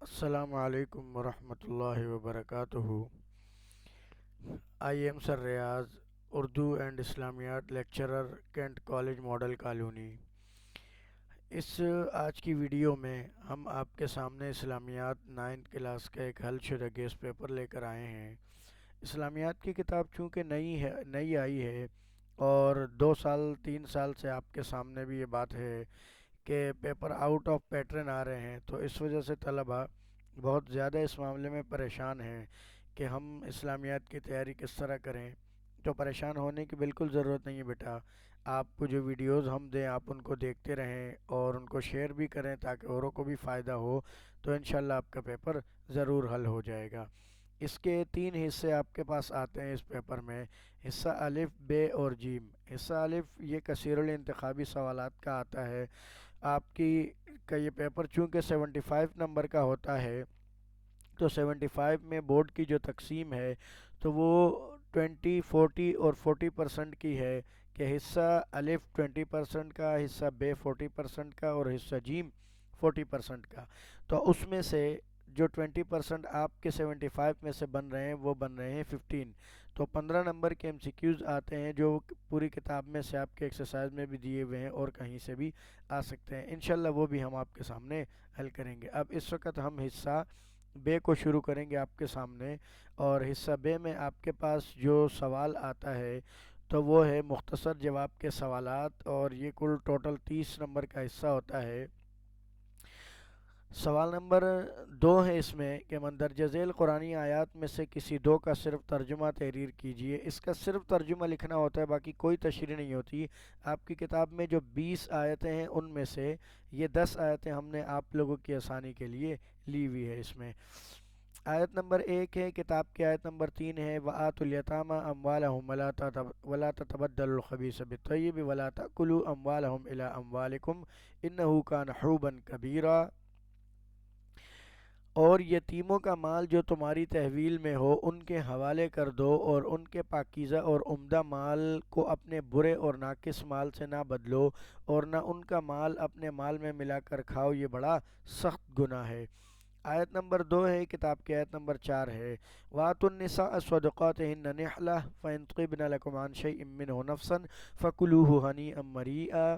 السلام علیکم ورحمۃ اللہ وبرکاتہ۔ I am sir Riaz, Urdu and اسلامیات lecturer, cantt college model colony. اس آج کی ویڈیو میں ہم آپ کے سامنے اسلامیات 9 کلاس کا ایک حل شدہ گیس پیپر لے کر آئے ہیں۔ اسلامیات کی کتاب چونکہ نئی آئی ہے اور 2 سال 3 سال سے آپ کے سامنے بھی یہ بات ہے کہ پیپر آؤٹ آف پیٹرن آ رہے ہیں، تو اس وجہ سے طلبہ بہت زیادہ اس معاملے میں پریشان ہیں کہ ہم اسلامیات کی تیاری کس طرح کریں۔ تو پریشان ہونے کی بالکل ضرورت نہیں ہے بیٹا، آپ کو جو ویڈیوز ہم دیں آپ ان کو دیکھتے رہیں اور ان کو شیئر بھی کریں تاکہ اوروں کو بھی فائدہ ہو، تو انشاءاللہ آپ کا پیپر ضرور حل ہو جائے گا۔ اس کے 3 حصے آپ کے پاس آتے ہیں اس پیپر میں۔ حصہ الف، ب اور جیم۔ حصہ الف یہ کثیر الانتخابی سوالات کا آتا ہے۔ آپ کا یہ پیپر چونکہ 75 نمبر کا ہوتا ہے، تو 75 میں بورڈ کی جو تقسیم ہے تو وہ 20، 40 اور 40% کی ہے کہ حصہ الف 20% کا، حصہ ب 40% کا اور حصہ جیم 40% کا۔ تو اس میں سے جو 20% آپ کے 75 میں سے بن رہے ہیں وہ بن رہے ہیں 15۔ تو 15 نمبر کے ایم سی کیوز آتے ہیں جو پوری کتاب میں سے آپ کے ایکسرسائز میں بھی دیے ہوئے ہیں اور کہیں سے بھی آ سکتے ہیں۔ انشاءاللہ وہ بھی ہم آپ کے سامنے حل کریں گے۔ اب اس وقت ہم حصہ بے کو شروع کریں گے آپ کے سامنے، اور حصہ بے میں آپ کے پاس جو سوال آتا ہے تو وہ ہے مختصر جواب کے سوالات، اور یہ کل ٹوٹل 30 نمبر کا حصہ ہوتا ہے۔ سوال نمبر 2 ہے اس میں کہ مندرجہ ذیل قرآنی آیات میں سے کسی 2 کا صرف ترجمہ تحریر کیجیے۔ اس کا صرف ترجمہ لکھنا ہوتا ہے، باقی کوئی تشریح نہیں ہوتی۔ آپ کی کتاب میں جو 20 آیتیں ہیں ان میں سے یہ 10 آیتیں ہم نے آپ لوگوں کی آسانی کے لیے لی ہوئی ہے۔ اس میں آیت نمبر 1 ہے، کتاب کی آیت نمبر 3 ہے وَآتُوا الْيَتَامَى أَمْوَالَهُمْ وَلَا تَتَبَدَّلُوا الْخَبِيثَ بِالطَّيِّبِ وَلَا تَأْكُلُوا أَمْوَالَهُمْ إِلَىٰ أَمْوَالِكُمْ إِنَّهُ كَانَ حُوبًا كَبِيرًا۔ اور یتیموں کا مال جو تمہاری تحویل میں ہو ان کے حوالے کر دو، اور ان کے پاکیزہ اور عمدہ مال کو اپنے برے اور ناقص مال سے نہ بدلو، اور نہ ان کا مال اپنے مال میں ملا کر کھاؤ، یہ بڑا سخت گناہ ہے۔ آیت نمبر 2 ہے، کتاب کی آیت نمبر 4 ہے وَآتُوا النِّسَاءَ صَدُقَاتِهِنَّ نِحْلَةً فَإِن طِبْنَ لَكُمْ عَن شَيْءٍ مِّنْهُ نَفْسًا فَكُلُوهُ هَنِيئًا مَرِيئًا۔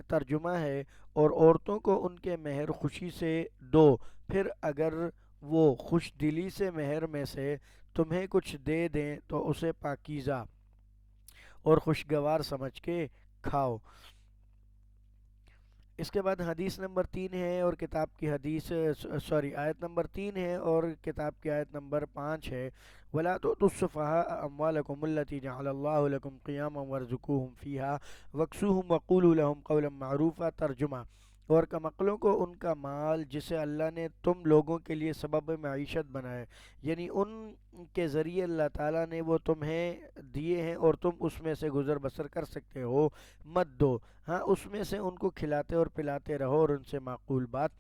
ترجمہ ہے، اور عورتوں کو ان کے مہر خوشی سے دو، پھر اگر وہ خوش دلی سے مہر میں سے تمہیں کچھ دے دیں تو اسے پاکیزہ اور خوشگوار سمجھ کے کھاؤ۔ اس کے بعد حدیث نمبر 3 ہے اور کتاب کی آیت نمبر 3 ہے اور کتاب کی آیت نمبر 5 ہے وَلَا تُؤْتُوا السُّفَهَاءَ أَمْوَالَكُمُ الَّتِي جَعَلَ اللَّهُ لَكُمْ قِيَامًا وَارْزُقُوهُمْ فِيهَا وَاكْسُوهُمْ وَقُولُوا لَهُمْ قَوْلًا مَّعْرُوفًا۔ ترجمہ، اور کمعقلوں کو ان کا مال جسے اللہ نے تم لوگوں کے لیے سبب معیشت بنائے، یعنی ان کے ذریعے اللہ تعالیٰ نے وہ تمہیں دیے ہیں اور تم اس میں سے گزر بسر کر سکتے ہو، مت دو۔ ہاں، اس میں سے ان کو کھلاتے اور پلاتے رہو اور ان سے معقول بات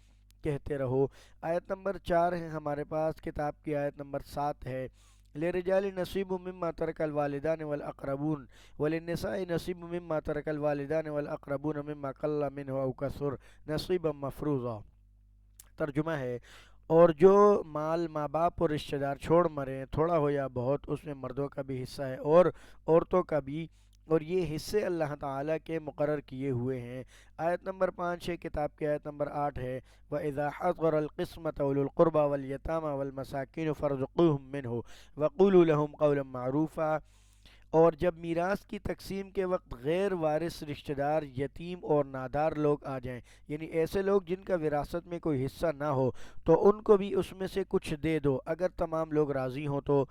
کہتے رہو۔ آیت نمبر 4 ہے ہمارے پاس، کتاب کی آیت نمبر 7 ہے لِلرِّجَالِ نَصِيبٌ مِّمَّا تَرَكَ الْوَالِدَانِ وَالْأَقْرَبُونَ وَلِلنِّسَاءِ نَصِيبٌ مِّمَّا تَرَكَ الْوَالِدَانِ وَالْأَقْرَبُونَ مِمَّا قَلَّ مِنْهُ أَوْ كَثُرَ نَصِيبًا مَّفْرُوضًا۔ ترجمہ ہے، اور جو مال ماں باپ اور رشتہ دار چھوڑ مرے، تھوڑا ہو یا بہت، اس میں مردوں کا بھی حصہ ہے اور عورتوں کا بھی، اور یہ حصے اللہ تعالیٰ کے مقرر کیے ہوئے ہیں۔ آیت نمبر 5 ہے، کتاب کی آیت نمبر 8 ہے وَإِذَا حَضَرَ الْقِسْمَةَ أُولُو الْقُرْبَى وَالْيَتَامَى وَالْمَسَاكِينُ فَارْزُقُوهُم مِّنْهُ وَقُولُوا لَهُمْ قَوْلًا مَّعْرُوفًا۔ اور جب میراث کی تقسیم کے وقت غیر وارث رشتہ دار، یتیم اور نادار لوگ آ جائیں، یعنی ایسے لوگ جن کا وراثت میں کوئی حصہ نہ ہو، تو ان کو بھی اس میں سے کچھ دے دو اگر تمام لوگ راضی ہوں تو،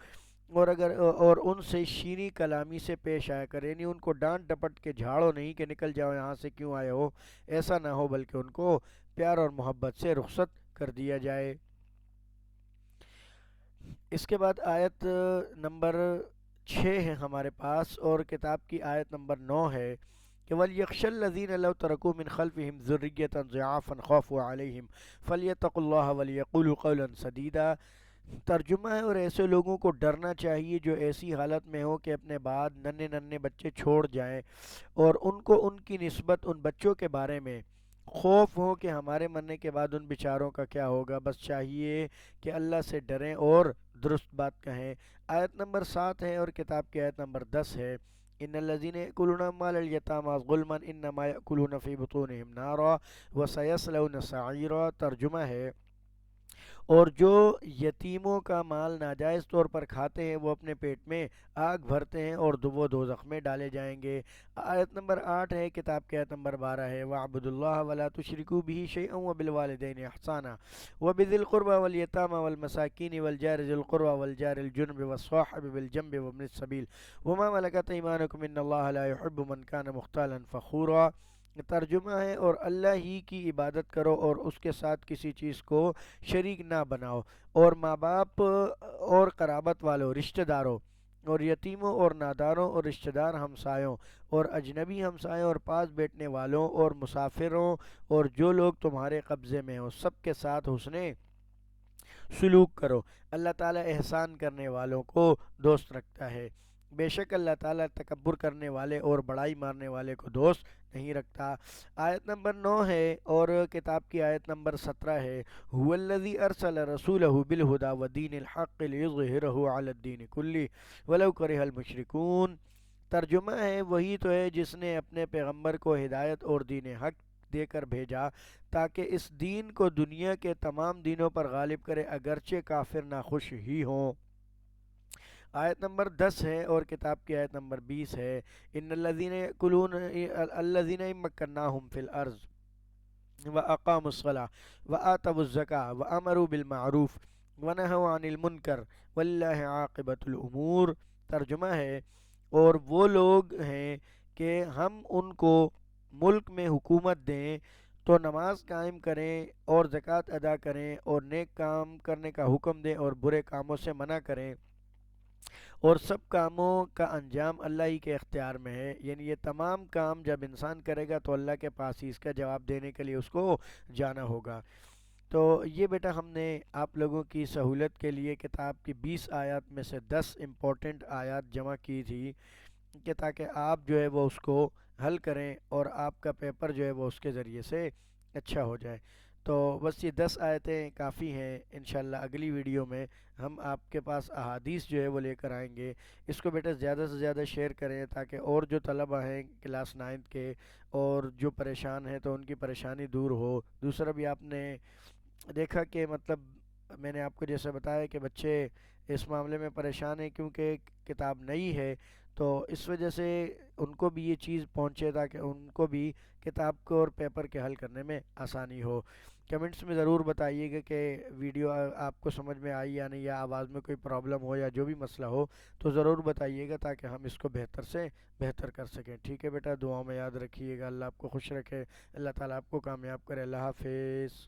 اور ان سے شیریں کلامی سے پیش آیا کرے، یعنی ان کو ڈانٹ ڈپٹ کے جھاڑو نہیں کہ نکل جاؤ یہاں سے، کیوں آئے ہو، ایسا نہ ہو، بلکہ ان کو پیار اور محبت سے رخصت کر دیا جائے۔ اس کے بعد آیت نمبر 6 ہے ہمارے پاس اور کتاب کی آیت نمبر 9 ہے کہ وَلْيَخْشَ الَّذِينَ لَوْ تَرَكُوا مِنْ خَلْفِهِمْ ذُرِّيَّةً ضِعَافًا خَافُوا عَلَيْهِمْ فَلْيَتَّقُوا اللَّهَ وَلْيَقُولُوا قَوْلًا سَدِيدًا۔ ترجمہ ہے، اور ایسے لوگوں کو ڈرنا چاہیے جو ایسی حالت میں ہو کہ اپنے بعد ننھے ننھے بچے چھوڑ جائیں، اور ان کو ان کی نسبت ان بچوں کے بارے میں خوف ہو کہ ہمارے مرنے کے بعد ان بیچاروں کا کیا ہوگا، بس چاہیے کہ اللہ سے ڈریں اور درست بات کہیں۔ آیت نمبر 7 ہے اور کتاب کی آیت نمبر 10 ہے۔ ان الذین یأکلون اموال الیتامی ظلما انما یأکلون فی بطونہم نارا وسیصلون سعیرا۔ ترجمہ ہے، اور جو یتیموں کا مال ناجائز طور پر کھاتے ہیں وہ اپنے پیٹ میں آگ بھرتے ہیں اور وہ دوزخ میں ڈالے جائیں گے۔ آیت نمبر 8 ہے، کتاب کی آیت نمبر 12 ہے۔ وَاعْبُدُوا اللَّهَ وَلَا تُشْرِكُوا بِهِ شَيْئًا وَبِالْوَالِدَيْنِ إِحْسَانًا وَبِذِي الْقُرْبَى وَالْيَتَامَى وَالْمَسَاكِينِ وَالْجَارِ ذِي الْقُرْبَى وَالْجَارِ الْجُنُبِ وَالصَّاحِبِ بِالْجَنبِ وَابْنِ السَّبِيلِ وَمَا مَلَكَتْ أَيْمَانُكُمْ إِنَّ اللَّهَ لَا يُحِبُّ مَنْ كَانَ مُخْتَالًا فَخُورًا۔ ترجمہ ہے، اور اللہ ہی کی عبادت کرو اور اس کے ساتھ کسی چیز کو شریک نہ بناؤ، اور ماں باپ اور قرابت والوں رشتہ داروں اور یتیموں اور ناداروں اور رشتہ دار ہمسایوں اور اجنبی ہمسایوں اور پاس بیٹھنے والوں اور مسافروں اور جو لوگ تمہارے قبضے میں ہوں سب کے ساتھ حسن سلوک کرو۔ اللہ تعالیٰ احسان کرنے والوں کو دوست رکھتا ہے۔ بے شک اللہ تعالیٰ تکبر کرنے والے اور بڑائی مارنے والے کو دوست نہیں رکھتا۔ آیت نمبر 9 ہے اور کتاب کی آیت نمبر 17 ہے۔ هو الذی ارسل رسولہ بالہدی ودین الحق لیظہرہ علی الدین کلہ ولو کرہ المشرکون۔ ترجمہ ہے، وہی تو ہے جس نے اپنے پیغمبر کو ہدایت اور دین حق دے کر بھیجا تاکہ اس دین کو دنیا کے تمام دینوں پر غالب کرے اگرچہ کافر ناخوش ہی ہوں۔ آیت نمبر 10 ہے اور کتاب کی آیت نمبر 20 ہے۔ ان الذین یأکلون الذین مکناہم فی الارض واقاموا الصلاة وآتوا الزکاة وامروا بالمعروف ونہوا عن المنکر واللہ عاقبۃ الامور۔ ترجمہ ہے، اور وہ لوگ ہیں کہ ہم ان کو ملک میں حکومت دیں تو نماز قائم کریں اور زکوٰۃ ادا کریں اور نیک کام کرنے کا حکم دیں اور برے کاموں سے منع کریں، اور سب کاموں کا انجام اللہ ہی کے اختیار میں ہے۔ یعنی یہ تمام کام جب انسان کرے گا تو اللہ کے پاس ہی اس کا جواب دینے کے لیے اس کو جانا ہوگا۔ تو یہ بیٹا ہم نے آپ لوگوں کی سہولت کے لیے کتاب کی 20 آیات میں سے 10 امپورٹنٹ آیات جمع کی تھی کہ تاکہ آپ جو ہے وہ اس کو حل کریں اور آپ کا پیپر جو ہے وہ اس کے ذریعے سے اچھا ہو جائے۔ تو بس یہ 10 آیتیں کافی ہیں۔ انشاءاللہ اگلی ویڈیو میں ہم آپ کے پاس احادیث جو ہے وہ لے کر آئیں گے۔ اس کو بیٹا زیادہ سے زیادہ شیئر کریں تاکہ اور جو طلبہ ہیں کلاس 9 کے اور جو پریشان ہیں تو ان کی پریشانی دور ہو۔ دوسرا بھی آپ نے دیکھا کہ مطلب میں نے آپ کو جیسے بتایا کہ بچے اس معاملے میں پریشان ہیں کیونکہ کتاب نئی ہے، تو اس وجہ سے ان کو بھی یہ چیز پہنچے تاکہ ان کو بھی کتاب کو اور پیپر کے حل کرنے میں آسانی ہو۔ کمنٹس میں ضرور بتائیے گا کہ ویڈیو آپ کو سمجھ میں آئی یا نہیں، یا آواز میں کوئی پرابلم ہو یا جو بھی مسئلہ ہو تو ضرور بتائیے گا تاکہ ہم اس کو بہتر سے بہتر کر سکیں۔ ٹھیک ہے بیٹا، دعاؤں میں یاد رکھیے گا۔ اللہ آپ کو خوش رکھے، اللہ تعالیٰ آپ کو کامیاب کرے۔ اللہ حافظ۔